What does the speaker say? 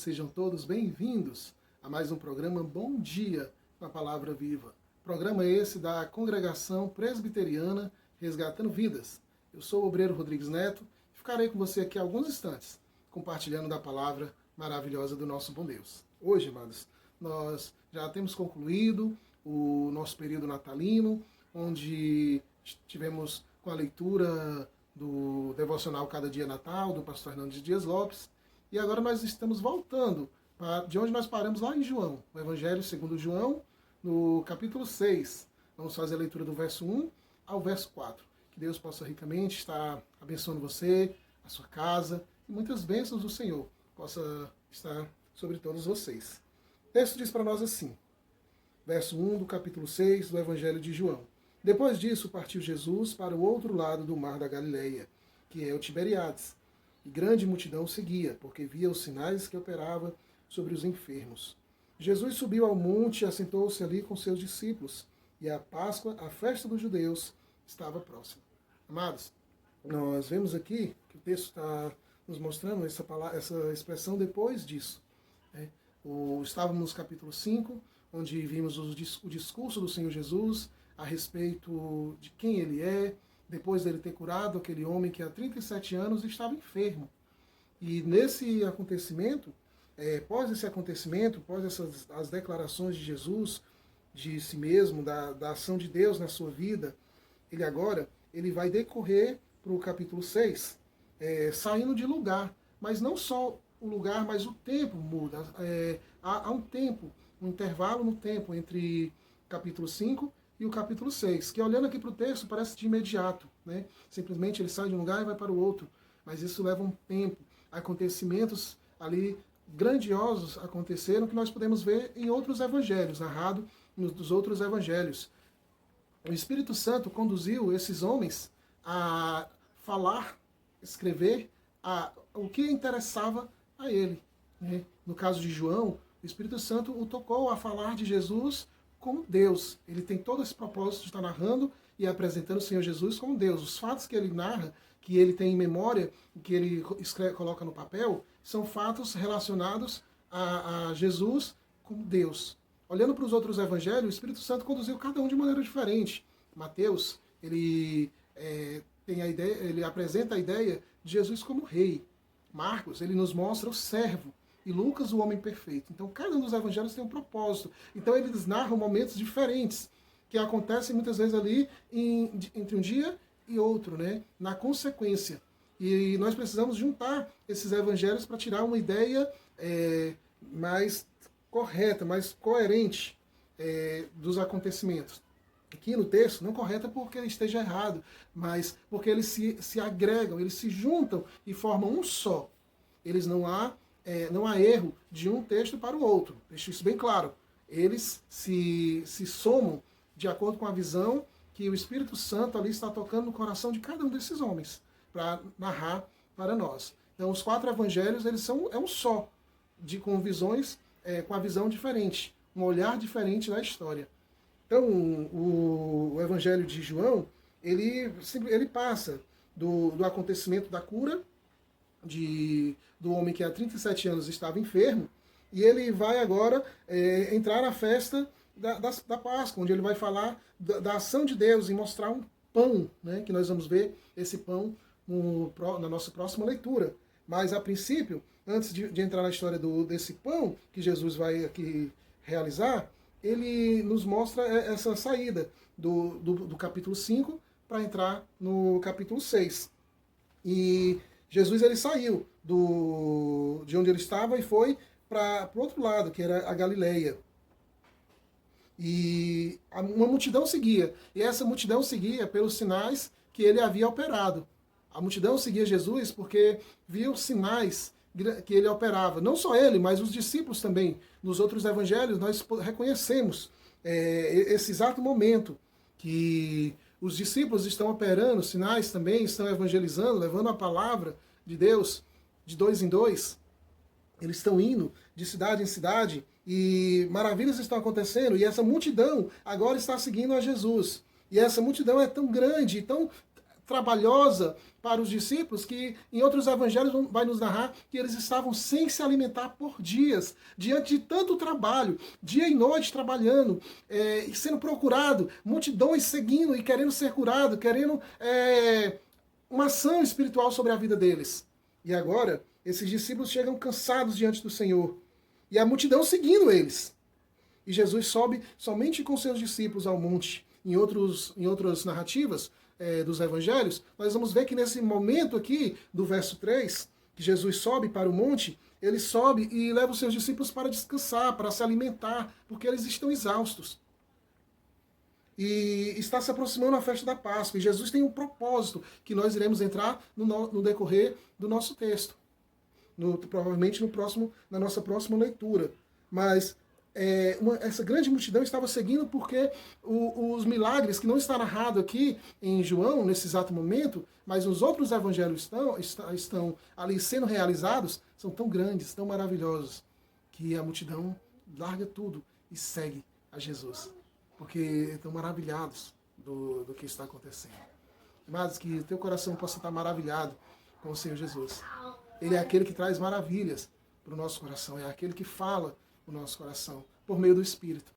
sejam todos bem-vindos a mais um programa Bom Dia com a Palavra Viva. Programa esse da Congregação Presbiteriana Resgatando Vidas. Eu sou o obreiro Rodrigues Neto e ficarei com você aqui alguns instantes, compartilhando da palavra maravilhosa do nosso bom Deus. Hoje, amados, nós já temos concluído o nosso período natalino, onde tivemos com a leitura do Devocional Cada Dia Natal, do pastor Hernandes Dias Lopes, e agora nós estamos voltando de onde nós paramos lá em João, o Evangelho segundo João, no capítulo 6. Vamos fazer a leitura do verso 1 ao verso 4. Que Deus possa ricamente estar abençoando você, a sua casa, e muitas bênçãos do Senhor possa estar sobre todos vocês. O texto diz para nós assim, verso 1 do capítulo 6 do Evangelho de João. Depois disso, partiu Jesus para o outro lado do mar da Galileia, que é o Tiberíades, e grande multidão o seguia, porque via os sinais que operava sobre os enfermos. Jesus subiu ao monte e assentou-se ali com seus discípulos, e a Páscoa, a festa dos judeus, estava próxima. Amados, nós vemos aqui que o texto está nos mostrando essa expressão depois disso. Estávamos no capítulo 5, onde vimos o discurso do Senhor Jesus a respeito de quem ele é, depois dele ter curado aquele homem que há 37 anos estava enfermo. E nesse acontecimento, após as declarações de Jesus, de si mesmo, da ação de Deus na sua vida, ele vai decorrer para o capítulo 6, saindo de lugar. Mas não só o lugar, mas o tempo muda. Há um tempo, um intervalo no tempo entre capítulo 5 e o capítulo 6, que olhando aqui para o texto parece de imediato, né? Simplesmente ele sai de um lugar e vai para o outro, mas isso leva um tempo. Acontecimentos ali grandiosos aconteceram que nós podemos ver em outros evangelhos, narrado nos outros evangelhos. O Espírito Santo conduziu esses homens a falar, escrever o que interessava a ele, né? No caso de João, o Espírito Santo o tocou a falar de Jesus como Deus. Ele tem todo esse propósito de estar narrando e apresentando o Senhor Jesus como Deus. Os fatos que ele narra, que ele tem em memória, que ele coloca no papel, são fatos relacionados a Jesus como Deus. Olhando para os outros evangelhos, o Espírito Santo conduziu cada um de maneira diferente. Mateus, ele apresenta a ideia de Jesus como rei. Marcos, ele nos mostra o servo. E Lucas, o homem perfeito. Então, cada um dos evangelhos tem um propósito. Então, eles narram momentos diferentes, que acontecem muitas vezes ali entre um dia e outro, né? Na consequência. E nós precisamos juntar esses evangelhos para tirar uma ideia mais correta, mais coerente dos acontecimentos. Aqui no texto, não correta porque esteja errado, mas porque eles se agregam, eles se juntam e formam um só. Não há erro de um texto para o outro. Deixo isso bem claro. Eles se somam de acordo com a visão que o Espírito Santo ali está tocando no coração de cada um desses homens, para narrar para nós. Então, os 4 evangelhos, eles é um só, com visões, com a visão diferente, um olhar diferente da história. Então, o Evangelho de João, ele passa do acontecimento da cura, do homem que há 37 anos estava enfermo, e ele vai agora entrar na festa da Páscoa, onde ele vai falar da ação de Deus e mostrar um pão, né, que nós vamos ver esse pão na nossa próxima leitura. Mas, a princípio, antes de entrar na história desse pão que Jesus vai aqui realizar, ele nos mostra essa saída do capítulo 5 para entrar no capítulo 6. E Jesus ele saiu de onde ele estava e foi para o outro lado, que era a Galileia. E uma multidão seguia. E essa multidão seguia pelos sinais que ele havia operado. A multidão seguia Jesus porque via os sinais que ele operava. Não só ele, mas os discípulos também. Nos outros evangelhos nós reconhecemos esse exato momento que os discípulos estão operando sinais também, estão evangelizando, levando a palavra de Deus de 2 em 2. Eles estão indo de cidade em cidade e maravilhas estão acontecendo. E essa multidão agora está seguindo a Jesus. E essa multidão é tão grande, trabalhosa para os discípulos, que em outros evangelhos vai nos narrar que eles estavam sem se alimentar por dias, diante de tanto trabalho, dia e noite trabalhando, e sendo procurado, multidões seguindo e querendo ser curado, querendo uma ação espiritual sobre a vida deles. E agora, esses discípulos chegam cansados diante do Senhor, e a multidão seguindo eles. E Jesus sobe somente com seus discípulos ao monte. Em outras narrativas dos evangelhos, nós vamos ver que nesse momento aqui, do verso 3, que Jesus sobe para o monte, ele sobe e leva os seus discípulos para descansar, para se alimentar, porque eles estão exaustos. E está se aproximando a festa da Páscoa. E Jesus tem um propósito que nós iremos entrar no decorrer do nosso texto. Provavelmente na nossa próxima leitura. Mas essa grande multidão estava seguindo porque os milagres, que não está narrado aqui em João, nesse exato momento, mas os outros evangelhos estão ali sendo realizados, são tão grandes, tão maravilhosos, que a multidão larga tudo e segue a Jesus. Porque estão maravilhados do que está acontecendo. Mas que teu coração possa estar maravilhado com o Senhor Jesus. Ele é aquele que traz maravilhas para o nosso coração, é aquele que fala o nosso coração por meio do Espírito.